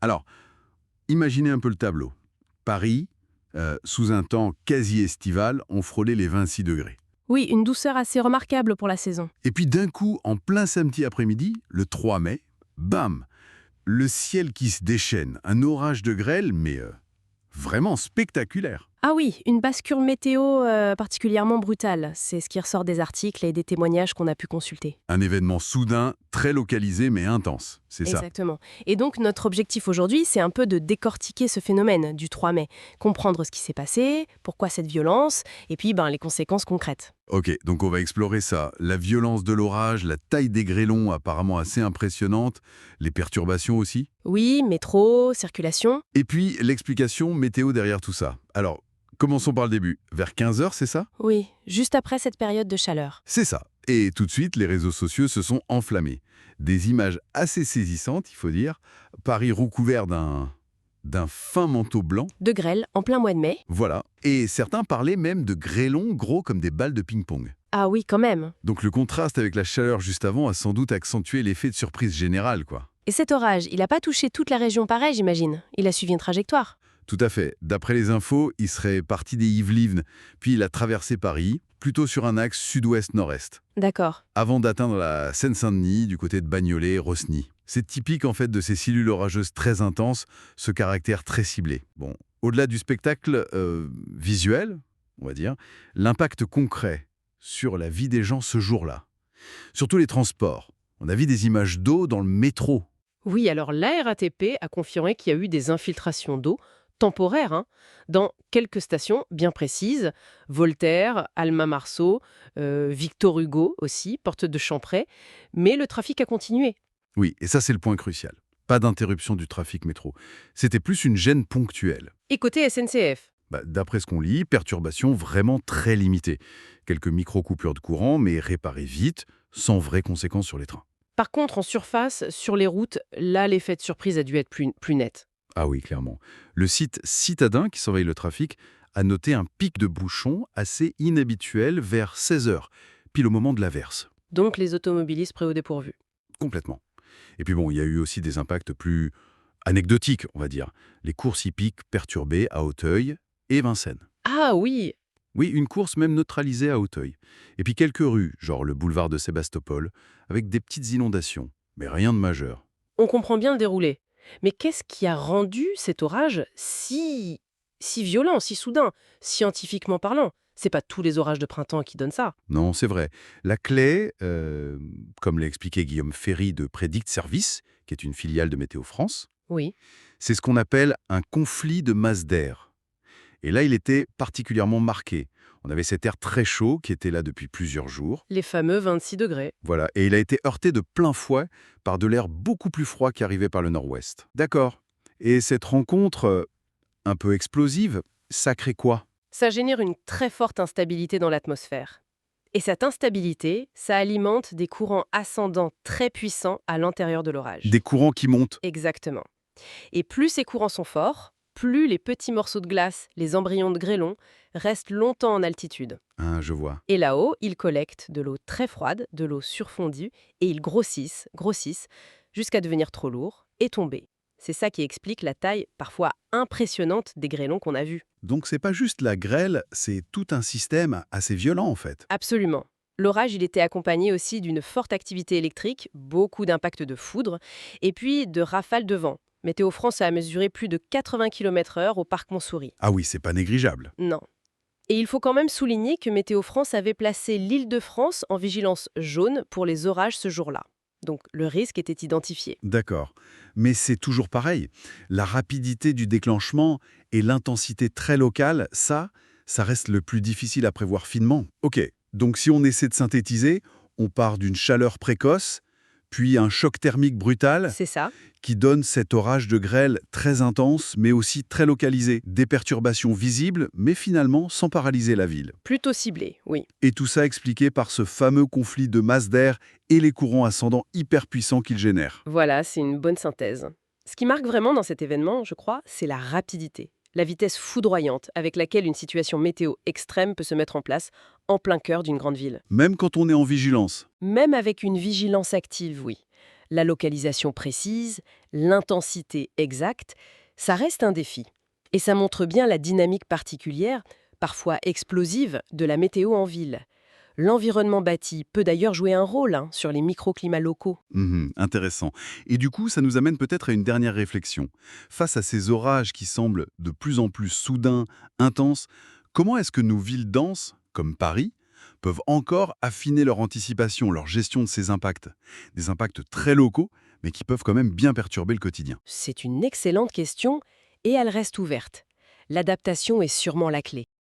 Alors, imaginez un peu le tableau. Paris, sous un temps quasi estival, on frôlait les 26 degrés. Oui, une douceur assez remarquable pour la saison. Et puis d'un coup, en plein samedi après-midi, le 3 mai, bam, le ciel qui se déchaîne, un orage de grêle, mais vraiment spectaculaire. Ah oui, une bascule météo particulièrement brutale. C'est ce qui ressort des articles et des témoignages qu'on a pu consulter. Un événement soudain, très localisé mais intense, c'est ça. Exactement. Et donc notre objectif aujourd'hui, c'est un peu de décortiquer ce phénomène du 3 mai, comprendre ce qui s'est passé, pourquoi cette violence, et puis les conséquences concrètes. Ok, donc on va explorer ça. La violence de l'orage, la taille des grêlons apparemment assez impressionnante, les perturbations aussi. Oui, métro, circulation. Et puis l'explication météo derrière tout ça. Alors, commençons par le début. Vers 15 heures, c'est ça? Oui, juste après cette période de chaleur. C'est ça. Et tout de suite, les réseaux sociaux se sont enflammés. Des images assez saisissantes, il faut dire. Paris recouvert d'un fin manteau blanc. De grêle, en plein mois de mai. Voilà. Et certains parlaient même de grêlons gros comme des balles de ping-pong. Ah oui, quand même. Donc le contraste avec la chaleur juste avant a sans doute accentué l'effet de surprise générale, quoi. Et cet orage, il n'a pas touché toute la région pareil, j'imagine. Il a suivi une trajectoire. Tout à fait. D'après les infos, il serait parti des Yvelines, puis il a traversé Paris, plutôt sur un axe sud-ouest-nord-est, D'accord. avant d'atteindre la Seine-Saint-Denis, du côté de Bagnolet, Rosny. C'est typique en fait de ces cellules orageuses très intenses, ce caractère très ciblé. Bon, au-delà du spectacle visuel, on va dire, l'impact concret sur la vie des gens ce jour-là. Surtout les transports. On a vu des images d'eau dans le métro. Oui, alors la RATP a confirmé qu'il y a eu des infiltrations d'eau temporaires dans quelques stations bien précises, Voltaire, Alma Marceau, Victor Hugo aussi, porte de Champray, mais le trafic a continué. Oui, et ça c'est le point crucial. Pas d'interruption du trafic métro. C'était plus une gêne ponctuelle. Et côté SNCF, D'après ce qu'on lit, perturbations vraiment très limitées. Quelques micro-coupures de courant, mais réparées vite, sans vraies conséquences sur les trains. par contre, en surface, sur les routes, là, l'effet de surprise a dû être plus net. Ah oui, clairement. Le site Citadin, qui surveille le trafic, a noté un pic de bouchons assez inhabituel vers 16 heures, pile au moment de l'averse. Donc les automobilistes pris au dépourvu. Complètement. Et puis bon, il y a eu aussi des impacts plus anecdotiques, on va dire. Les courses hippiques perturbées à Auteuil et Vincennes. Ah oui. Oui, une course même neutralisée à Auteuil. Et puis quelques rues, genre le boulevard de Sébastopol, avec des petites inondations, mais rien de majeur. On comprend bien le déroulé. Mais qu'est-ce qui a rendu cet orage si violent, si soudain, scientifiquement parlant? C'est pas tous les orages de printemps qui donnent ça. Non, c'est vrai. La clé, comme l'a expliqué Guillaume Ferry de Predict Service, qui est une filiale de Météo France, Oui. c'est ce qu'on appelle un conflit de masse d'air. Et là, il était particulièrement marqué. On avait cet air très chaud qui était là depuis plusieurs jours. Les fameux 26 degrés. Voilà, et il a été heurté de plein fouet par de l'air beaucoup plus froid qui arrivait par le nord-ouest. D'accord. Et cette rencontre un peu explosive, ça crée quoi? Ça génère une très forte instabilité dans l'atmosphère. Et cette instabilité, ça alimente des courants ascendants très puissants à l'intérieur de l'orage. Des courants qui montent. Exactement. Et plus ces courants sont forts, plus les petits morceaux de glace, les embryons de grêlons, restent longtemps en altitude. Ah, je vois. Et là-haut, ils collectent de l'eau très froide, de l'eau surfondue, et ils grossissent, jusqu'à devenir trop lourds et tomber. C'est ça qui explique la taille parfois impressionnante des grêlons qu'on a vus. Donc c'est pas juste la grêle, c'est tout un système assez violent en fait. Absolument. L'orage, il était accompagné aussi d'une forte activité électrique, beaucoup d'impacts de foudre, et puis de rafales de vent. Météo France a mesuré plus de 80 km/h au parc Montsouris. Ah oui, c'est pas négligeable. Non. Et il faut quand même souligner que Météo France avait placé l'Île-de-France en vigilance jaune pour les orages ce jour-là. Donc le risque était identifié. D'accord. Mais c'est toujours pareil. La rapidité du déclenchement et l'intensité très locale, ça reste le plus difficile à prévoir finement. Ok, donc si on essaie de synthétiser, on part d'une chaleur précoce, puis un choc thermique brutal C'est ça. qui donne cet orage de grêle très intense, mais aussi très localisé. Des perturbations visibles, mais finalement sans paralyser la ville. Plutôt ciblé, oui. Et tout ça expliqué par ce fameux conflit de masse d'air et les courants ascendants hyper puissants qu'il génère. Voilà, c'est une bonne synthèse. Ce qui marque vraiment dans cet événement, je crois, c'est la rapidité. La vitesse foudroyante avec laquelle une situation météo extrême peut se mettre en place en plein cœur d'une grande ville. Même quand on est en vigilance. Même avec une vigilance active, oui. La localisation précise, l'intensité exacte, ça reste un défi. Et ça montre bien la dynamique particulière, parfois explosive, de la météo en ville. L'environnement bâti peut d'ailleurs jouer un rôle sur les microclimats locaux. Intéressant. Et du coup, ça nous amène peut-être à une dernière réflexion. Face à ces orages qui semblent de plus en plus soudains, intenses, comment est-ce que nos villes denses, comme Paris, peuvent encore affiner leur anticipation, leur gestion de ces impacts? Des impacts très locaux, mais qui peuvent quand même bien perturber le quotidien. C'est une excellente question et elle reste ouverte. L'adaptation est sûrement la clé.